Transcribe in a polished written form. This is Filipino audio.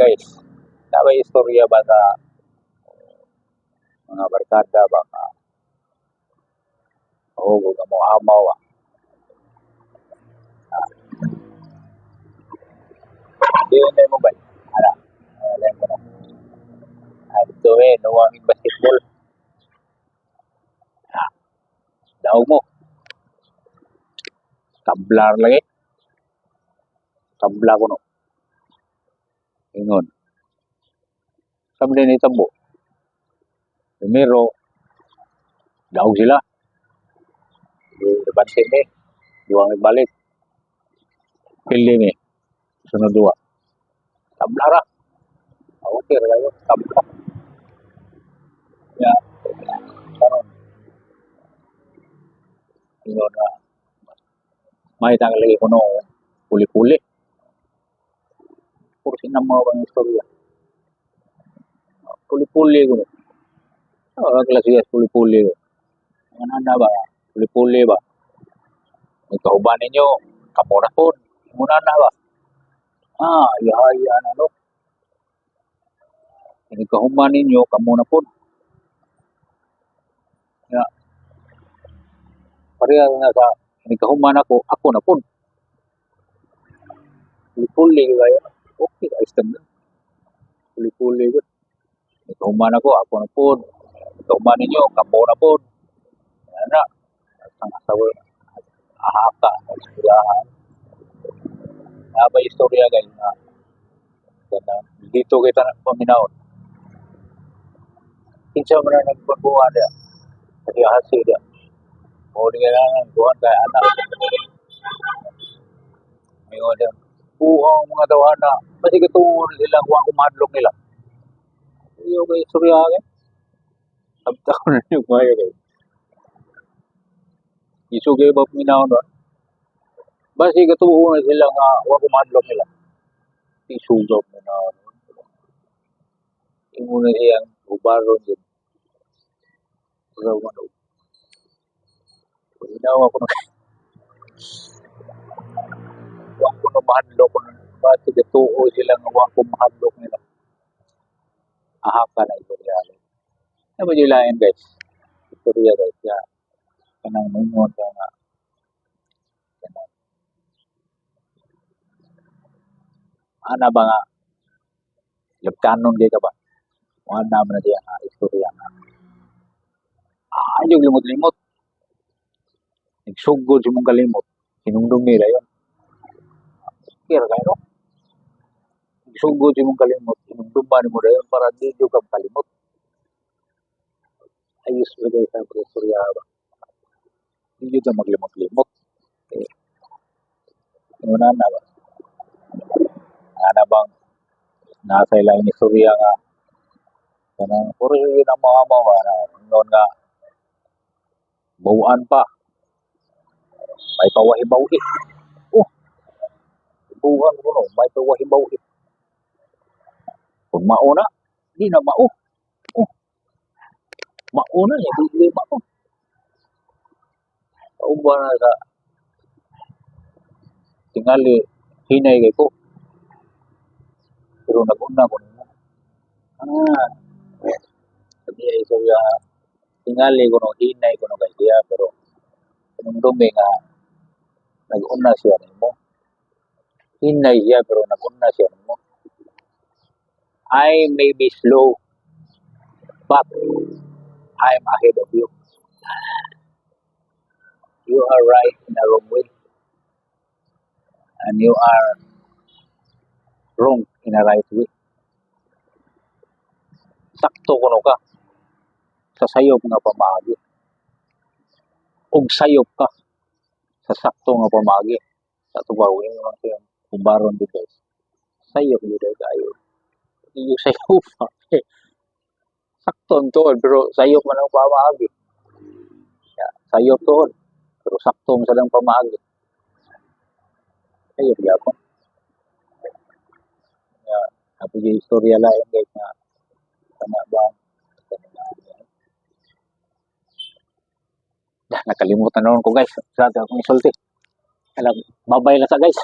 guys, may istorya ba sa mga barkada ba nga mahugog ang mga amaw Di yun mo ba? Ano? Alam ko na. Ito nuwangin basketball. Daw mo. Kablar lagi. Kabla ko no. Ingon. Sabi din itabo. Primero, daw sila. Bansin ni. Nuwangin balik. Pili ni. Sunod dua. Kablara. Okay, kayo. Kabla. Ya. Karon. Ingon na. May tanggal lagi ko no. Puli-puli. Puro sinamaw ang istorya. Puli-puli ko. Klase puli-puli ko. Ano ba? Puli-puli ba? Ikaw ninyo? Kamura po. Muna na ba? Ihaya na no. Ikaw ninyo? Kamuna po. Ya. Pareha nga sa ikaw ako na po. Puli-puli kayo. Okay, ayos na. Puli-puli ko. Ikaw ako na po. Ikaw ninyo? Kamura po. Yan na. Ang asawa. Ahaka. Istoryahan. May istorya guys na. Dito kita paminaw. Kinsa man na nagpagbuha niya. Kasi hasil niya. Muli nga lang, buwan kaya anak. May mga buhang mga dawan na. Kasi katuon silang kuwang kumadlok nila. Yung may istorya agad. Sabta ko na yung mga guys. Isugay ba paminaw doon? Basi katuon na silang kuwang kumadlok nila. Isugay paminaw doon. Yung muna siyang ubaron din. Pagaw ano. Ginawa ko na. Huwag ko na mahadlok ko na. Basi katuon silang huwag ko mahadlok nila. Ahaka na istorya. Ano ba yung lain guys? Istorya guys. Ya. Kanang mungon ka nga. Ano ba nga? Labkanon kayo ka ba? Mga naman na siya istorya nga. Yung limot-limot. Nagsugod si mong kalimot. Sinundong nila yun. Kira kayo no? Nagsugod si mong kalimot. Sinundong ba ni mo na yun para di nyo kang kalimot. Ayos ba guys ang istorya ba? Di nyo ka maglimot-limot. Okay. Una na ba? Ano bang nasa ilang istorya nga. Kanang puro yun ang mga mga noon nga bawaan pa. May pawahibawi. Buwan ko no, may pawahibawi. Kung mauna, di na mao. Mauna niya, di mao. Kauba na sa tingali, hinay kay ko. Pero nag-una ko nimo. Sabi ay so tingali ko no, hinay ko no kay siya, pero nung dumi nga nag-una siya nimo. Hinay siya pero nag-una siya nimo. I may be slow, but I'm ahead of you. You are right in a wrong way. And you are wrong in a right way. Sakto kuno ka sa sayop nga pamaagi. Ug sayop ka sa sakto nga pamaagi. Sa tubawin mo lang kumbaron di guys. Sayop yun kayo. Hindi yung sayop pa. Sakto to, pero sayop man ang pamaagi. Sayop to, pero sakto sa lang pamaagi. Sayop yapon. Ako yung istorya lang guys na sana ba nakalimutan na ko guys sa akong isulti. Alam, babay lang sa guys.